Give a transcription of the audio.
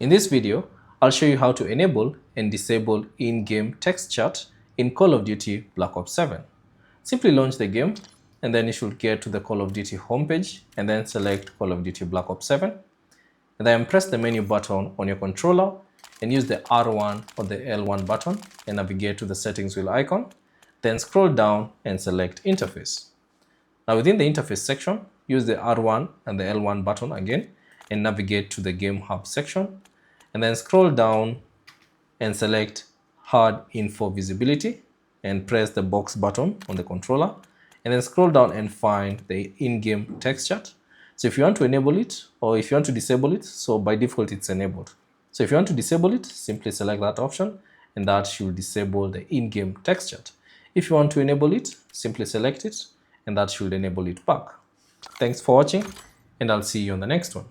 In this video, I'll show you how to enable and disable in-game text chat in Call of Duty Black Ops 7. Simply launch the game and then you should get to the Call of Duty homepage and then select Call of Duty Black Ops 7. And then press the menu button on your controller and use the R1 or the L1 button and navigate to the settings wheel icon. Then scroll down and select interface. Now within the interface section, use the R1 and the L1 button again and navigate to the game hub section. And then scroll down and select HUD info visibility and press the box button on the controller. And then scroll down and find the in-game text chat. So if you want to enable it or if you want to disable it, so by default it's enabled. So if you want to disable it, simply select that option and that should disable the in-game text chat. If you want to enable it, simply select it and that should enable it back. Thanks for watching and I'll see you on the next one.